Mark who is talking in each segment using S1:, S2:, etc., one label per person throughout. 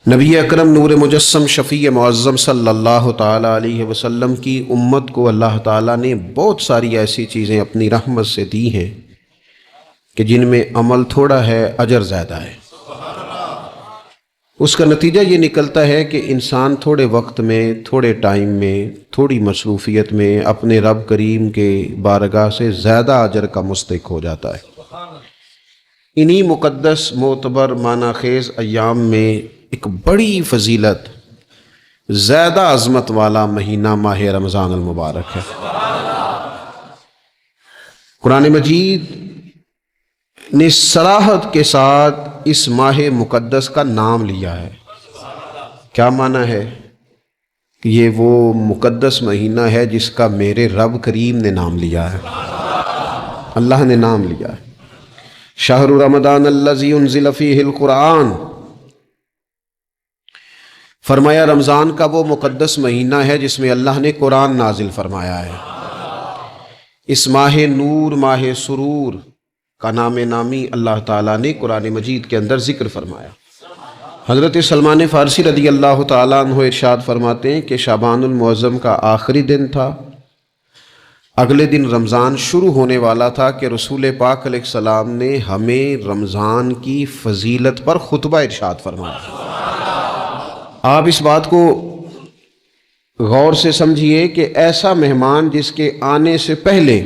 S1: نبی اکرم نور مجسم شفیع معظم صلی اللہ تعالیٰ علیہ وسلم کی امت کو اللہ تعالیٰ نے بہت ساری ایسی چیزیں اپنی رحمت سے دی ہیں کہ جن میں عمل تھوڑا ہے اجر زیادہ ہے۔ اس کا نتیجہ یہ نکلتا ہے کہ انسان تھوڑے وقت میں، تھوڑے ٹائم میں، تھوڑی مصروفیت میں اپنے رب کریم کے بارگاہ سے زیادہ اجر کا مستحق ہو جاتا ہے۔ انہی مقدس معتبر معنی خیز ایام میں ایک بڑی فضیلت، زیادہ عظمت والا مہینہ ماہ رمضان المبارک ہے۔ قرآن مجید نے صراحت کے ساتھ اس ماہ مقدس کا نام لیا ہے۔ کیا معنی ہے؟ کہ یہ وہ مقدس مہینہ ہے جس کا میرے رب کریم نے نام لیا ہے، اللہ نے نام لیا ہے۔ شہر رمضان الذی انزل فیہ القرآن، فرمایا رمضان کا وہ مقدس مہینہ ہے جس میں اللہ نے قرآن نازل فرمایا ہے۔ اس ماہ نور، ماہ سرور کا نام نامی اللہ تعالیٰ نے قرآن مجید کے اندر ذکر فرمایا۔ حضرت سلمان فارسی رضی اللہ تعالیٰ عنہ ارشاد فرماتے ہیں کہ شعبان المعظم کا آخری دن تھا، اگلے دن رمضان شروع ہونے والا تھا کہ رسول پاک علیہ السلام نے ہمیں رمضان کی فضیلت پر خطبہ ارشاد فرمایا۔ آپ اس بات کو غور سے سمجھیے کہ ایسا مہمان جس کے آنے سے پہلے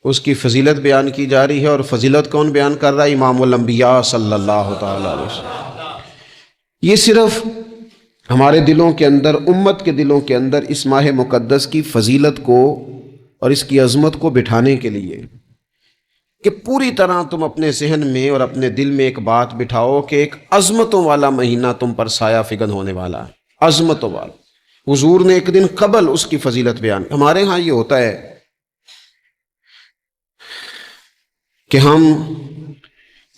S1: اس کی فضیلت بیان کی جا رہی ہے، اور فضیلت کون بیان کر رہا ہے؟ امام الانبیاء صلی اللہ تعالیٰ علیہ وسلم۔ یہ صرف ہمارے دلوں کے اندر، امت کے دلوں کے اندر اس ماہ مقدس کی فضیلت کو اور اس کی عظمت کو بٹھانے کے لیے کہ پوری طرح تم اپنے ذہن میں اور اپنے دل میں ایک بات بٹھاؤ کہ ایک عظمتوں والا مہینہ تم پر سایہ فگن ہونے والا ہے، عظمتوں والا۔ حضور نے ایک دن قبل اس کی فضیلت بیان۔ ہمارے ہاں یہ ہوتا ہے کہ ہم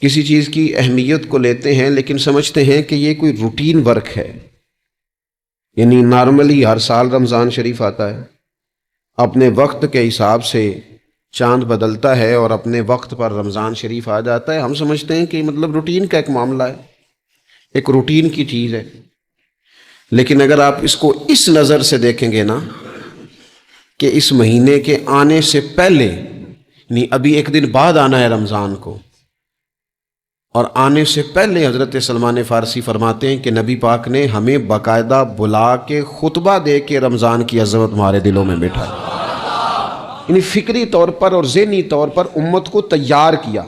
S1: کسی چیز کی اہمیت کو لیتے ہیں لیکن سمجھتے ہیں کہ یہ کوئی روٹین ورک ہے، یعنی نارملی ہر سال رمضان شریف آتا ہے، اپنے وقت کے حساب سے چاند بدلتا ہے اور اپنے وقت پر رمضان شریف آ جاتا ہے۔ ہم سمجھتے ہیں کہ مطلب روٹین کا ایک معاملہ ہے، ایک روٹین کی چیز ہے۔ لیکن اگر آپ اس کو اس نظر سے دیکھیں گے نا کہ اس مہینے کے آنے سے پہلے، یعنی ابھی ایک دن بعد آنا ہے رمضان کو، اور آنے سے پہلے حضرت سلمان فارسی فرماتے ہیں کہ نبی پاک نے ہمیں باقاعدہ بلا کے خطبہ دے کے رمضان کی عظمت ہمارے دلوں میں بٹھائی، یعنی فکری طور پر اور ذہنی طور پر امت کو تیار کیا۔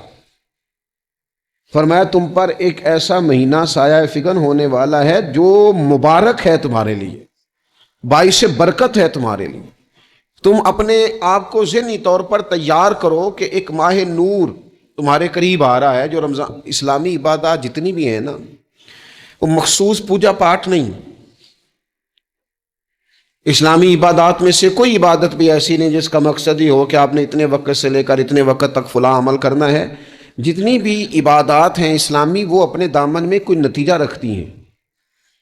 S1: فرمایا تم پر ایک ایسا مہینہ سایہ فگن ہونے والا ہے جو مبارک ہے تمہارے لیے، باعث برکت ہے تمہارے لیے۔ تم اپنے آپ کو ذہنی طور پر تیار کرو کہ ایک ماہ نور تمہارے قریب آ رہا ہے۔ جو رمضان، اسلامی عبادات جتنی بھی ہیں نا، وہ مخصوص پوجا پاٹ نہیں۔ اسلامی عبادات میں سے کوئی عبادت بھی ایسی نہیں جس کا مقصد ہی ہو کہ آپ نے اتنے وقت سے لے کر اتنے وقت تک فلاں عمل کرنا ہے۔ جتنی بھی عبادات ہیں اسلامی، وہ اپنے دامن میں کوئی نتیجہ رکھتی ہیں،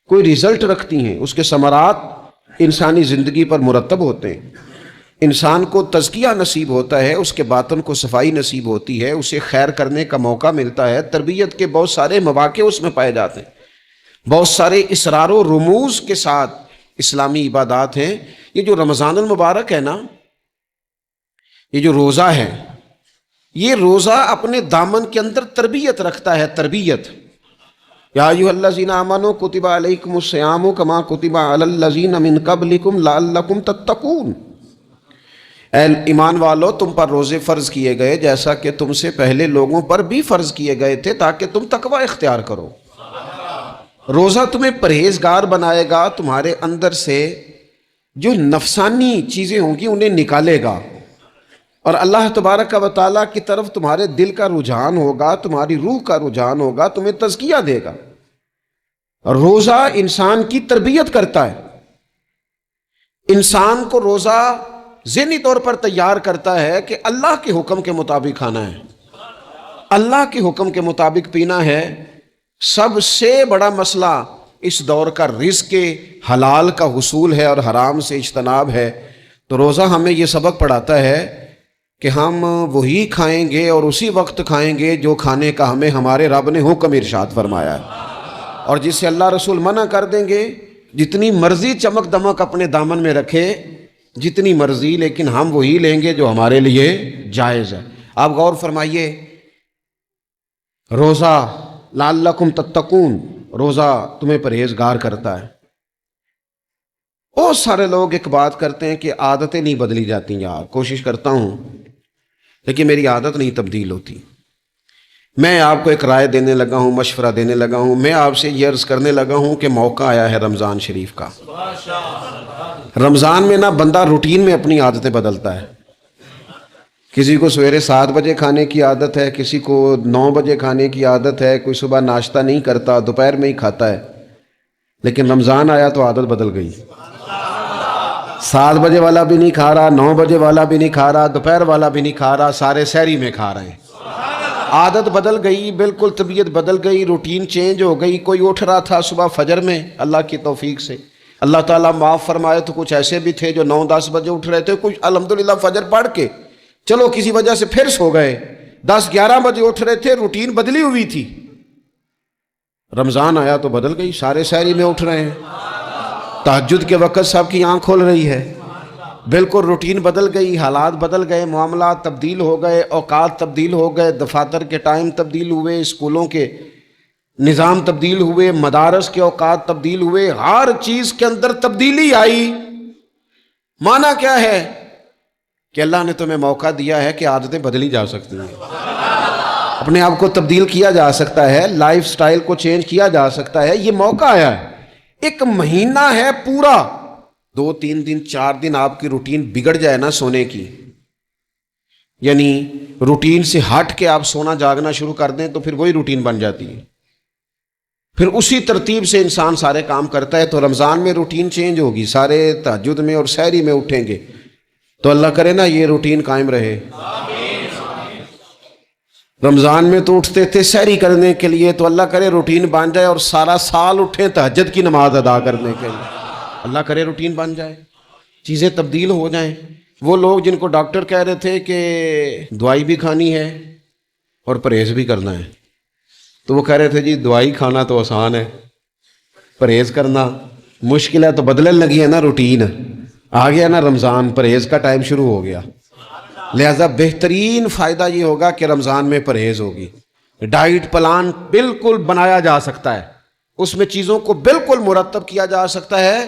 S1: کوئی رزلٹ رکھتی ہیں، اس کے ثمرات انسانی زندگی پر مرتب ہوتے ہیں۔ انسان کو تزکیہ نصیب ہوتا ہے، اس کے باطن کو صفائی نصیب ہوتی ہے، اسے خیر کرنے کا موقع ملتا ہے، تربیت کے بہت سارے مواقع اس میں پائے جاتے ہیں، بہت سارے اسرار و رموز کے ساتھ اسلامی عبادات ہیں۔ یہ جو رمضان المبارک ہے نا، یہ جو روزہ ہے، یہ روزہ اپنے دامن کے اندر تربیت رکھتا ہے، تربیت۔ یا ایھا الذین آمنوا کتب علیکم الصیام کما کتب علی الذین من قبلکم لعلکم تتقون۔ اے ایمان والو، تم پر روزے فرض کیے گئے جیسا کہ تم سے پہلے لوگوں پر بھی فرض کیے گئے تھے تاکہ تم تقوی اختیار کرو۔ روزہ تمہیں پرہیزگار بنائے گا، تمہارے اندر سے جو نفسانی چیزیں ہوں گی انہیں نکالے گا، اور اللہ تبارک و تعالیٰ کی طرف تمہارے دل کا رجحان ہوگا، تمہاری روح کا رجحان ہوگا، تمہیں تزکیہ دے گا۔ روزہ انسان کی تربیت کرتا ہے، انسان کو روزہ ذہنی طور پر تیار کرتا ہے کہ اللہ کے حکم کے مطابق کھانا ہے، اللہ کے حکم کے مطابق پینا ہے۔ سب سے بڑا مسئلہ اس دور کا رزق حلال کا حصول ہے اور حرام سے اجتناب ہے۔ تو روزہ ہمیں یہ سبق پڑھاتا ہے کہ ہم وہی کھائیں گے اور اسی وقت کھائیں گے جو کھانے کا ہمیں ہمارے رب نے حکم ارشاد فرمایا ہے۔ اور جسے اللہ رسول منع کر دیں گے جتنی مرضی چمک دمک اپنے دامن میں رکھے، جتنی مرضی، لیکن ہم وہی لیں گے جو ہمارے لیے جائز ہے۔ آپ غور فرمائیے، روزہ لعلکم تتقون، روزہ تمہیں پرہیزگار کرتا ہے۔ بہت سارے لوگ ایک بات کرتے ہیں کہ عادتیں نہیں بدلی جاتی، یار کوشش کرتا ہوں لیکن میری عادت نہیں تبدیل ہوتی۔ میں آپ کو ایک رائے دینے لگا ہوں، مشورہ دینے لگا ہوں، میں آپ سے یہ عرض کرنے لگا ہوں کہ موقع آیا ہے رمضان شریف کا۔ رمضان میں نہ بندہ روٹین میں اپنی عادتیں بدلتا ہے۔ کسی کو سویرے 7 بجے کھانے کی عادت ہے، کسی کو 9 بجے کھانے کی عادت ہے، کوئی صبح ناشتہ نہیں کرتا، دوپہر میں ہی کھاتا ہے، لیکن رمضان آیا تو عادت بدل گئی۔ 7 بجے والا بھی نہیں کھا رہا، 9 بجے والا بھی نہیں کھا رہا، دوپہر والا بھی نہیں کھا رہا، سارے سحری میں کھا رہے ہیں۔ عادت بدل گئی، بالکل طبیعت بدل گئی، روٹین چینج ہو گئی۔ کوئی اٹھ رہا تھا صبح فجر میں، اللہ کی توفیق سے، اللہ تعالیٰ معاف فرمائے، تو کچھ ایسے بھی تھے جو 9-10 بجے اٹھ رہے تھے، کچھ الحمدللہ فجر پڑھ کے چلو کسی وجہ سے پھر سو گئے، 10-11 بجے اٹھ رہے تھے، روٹین بدلی ہوئی تھی۔ رمضان آیا تو بدل گئی، سارے سحری میں اٹھ رہے ہیں، تہجد کے وقت سب کی آنکھ کھول رہی ہے، بالکل روٹین بدل گئی، حالات بدل گئے، معاملات تبدیل ہو گئے، اوقات تبدیل ہو گئے، دفاتر کے ٹائم تبدیل ہوئے، اسکولوں کے نظام تبدیل ہوئے، مدارس کے اوقات تبدیل ہوئے، ہر چیز کے اندر تبدیلی آئی۔ معنی کیا ہے کہ اللہ نے تمہیں موقع دیا ہے کہ عادتیں بدلی جا سکتی ہیں، اپنے آپ کو تبدیل کیا جا سکتا ہے، لائف سٹائل کو چینج کیا جا سکتا ہے۔ یہ موقع آیا ہے، ایک مہینہ ہے پورا، 2-3 دن 4 دن آپ کی روٹین بگڑ جائے نا سونے کی، یعنی روٹین سے ہٹ کے آپ سونا جاگنا شروع کر دیں تو پھر وہی روٹین بن جاتی ہے، پھر اسی ترتیب سے انسان سارے کام کرتا ہے۔ تو رمضان میں روٹین چینج ہوگی، سارے تہجد میں اور سحری میں اٹھیں گے، تو اللہ کرے نا یہ روٹین قائم رہے۔ رمضان میں تو اٹھتے تھے سحری کرنے کے لیے، تو اللہ کرے روٹین بن جائے اور سارا سال اٹھیں تہجد کی نماز ادا کرنے کے لیے، اللہ کرے روٹین بن جائے، چیزیں تبدیل ہو جائیں۔ وہ لوگ جن کو ڈاکٹر کہہ رہے تھے کہ دوائی بھی کھانی ہے اور پرہیز بھی کرنا ہے، تو وہ کہہ رہے تھے جی دوائی کھانا تو آسان ہے، پرہیز کرنا مشکل ہے، تو بدلنے لگی ہے نا روٹین، آ گیا نا رمضان، پرہیز کا ٹائم شروع ہو گیا۔ لہذا بہترین فائدہ یہ ہوگا کہ رمضان میں پرہیز ہوگی، ڈائٹ پلان بالکل بنایا جا سکتا ہے، اس میں چیزوں کو بالکل مرتب کیا جا سکتا ہے۔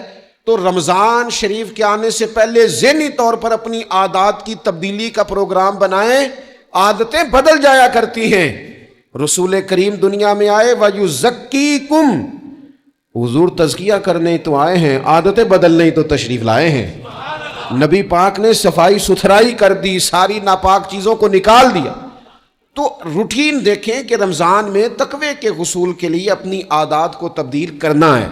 S1: تو رمضان شریف کے آنے سے پہلے ذہنی طور پر اپنی عادات کی تبدیلی کا پروگرام بنائیں، عادتیں بدل جایا کرتی ہیں۔ رسول کریم دنیا میں آئے وَيُزَكِّيكُمْ، حضور تزکیہ کرنے تو آئے ہیں، عادتیں بدلنے تو تشریف لائے ہیں۔ نبی پاک نے صفائی ستھرائی کر دی، ساری ناپاک چیزوں کو نکال دیا۔ تو روٹین دیکھیں کہ رمضان میں تقوی کے حصول کے لیے اپنی عادات کو تبدیل کرنا ہے،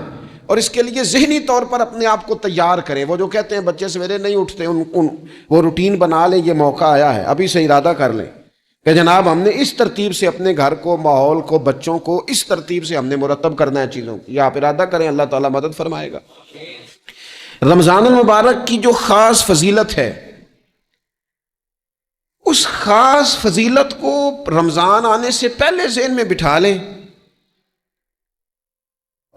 S1: اور اس کے لیے ذہنی طور پر اپنے آپ کو تیار کریں۔ وہ جو کہتے ہیں بچے سویرے نہیں اٹھتے، وہ روٹین بنا لیں، یہ موقع آیا ہے، ابھی سے ارادہ کر لیں کہ جناب ہم نے اس ترتیب سے اپنے گھر کو، ماحول کو، بچوں کو اس ترتیب سے ہم نے مرتب کرنا ہے چیزوں کو۔ یہ آپ ارادہ کریں، اللہ تعالیٰ مدد فرمائے گا۔ رمضان المبارک کی جو خاص فضیلت ہے، اس خاص فضیلت کو رمضان آنے سے پہلے ذہن میں بٹھا لیں،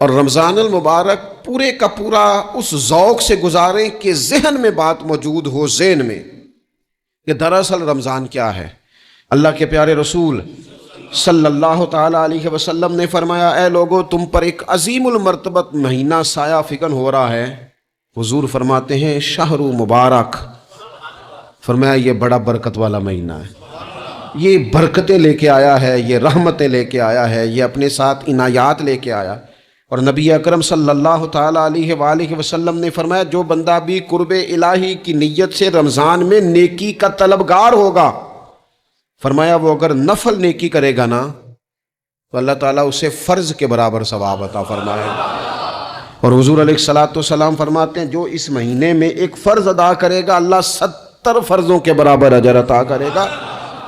S1: اور رمضان المبارک پورے کا پورا اس ذوق سے گزاریں کہ ذہن میں بات موجود ہو، ذہن میں کہ دراصل رمضان کیا ہے۔ اللہ کے پیارے رسول صلی اللہ تعالیٰ علیہ وسلم نے فرمایا، اے لوگو تم پر ایک عظیم المرتبت مہینہ سایہ فکن ہو رہا ہے۔ حضور فرماتے ہیں شہر مبارک، فرمایا یہ بڑا برکت والا مہینہ ہے، یہ برکتیں لے کے آیا ہے، یہ رحمتیں لے کے آیا ہے، یہ اپنے ساتھ عنایات لے کے آیا۔ اور نبی اکرم صلی اللہ تعالیٰ علیہ وآلہ وسلم نے فرمایا جو بندہ بھی قرب الہی کی نیت سے رمضان میں نیکی کا طلبگار ہوگا، فرمایا وہ اگر نفل نیکی کرے گا نا تو اللہ تعالیٰ اسے فرض کے برابر ثواب عطا فرمائے گا۔ اور حضور علیہ الصلوۃ والسلام فرماتے ہیں جو اس مہینے میں ایک فرض ادا کرے گا اللہ 70 فرضوں کے برابر اجر عطا کرے گا۔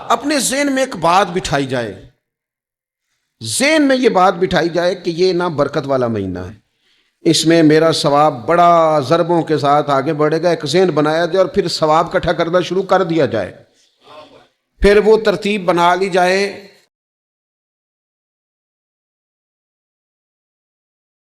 S1: اپنے ذہن میں ایک بات بٹھائی جائے، ذہن میں یہ بات بٹھائی جائے کہ یہ نا برکت والا مہینہ ہے، اس میں میرا ثواب بڑا ضربوں کے ساتھ آگے بڑھے گا، ایک ذہن بنایا جائے اور پھر ثواب اکٹھا کرنا شروع کر دیا جائے، پھر وہ ترتیب بنا لی جائے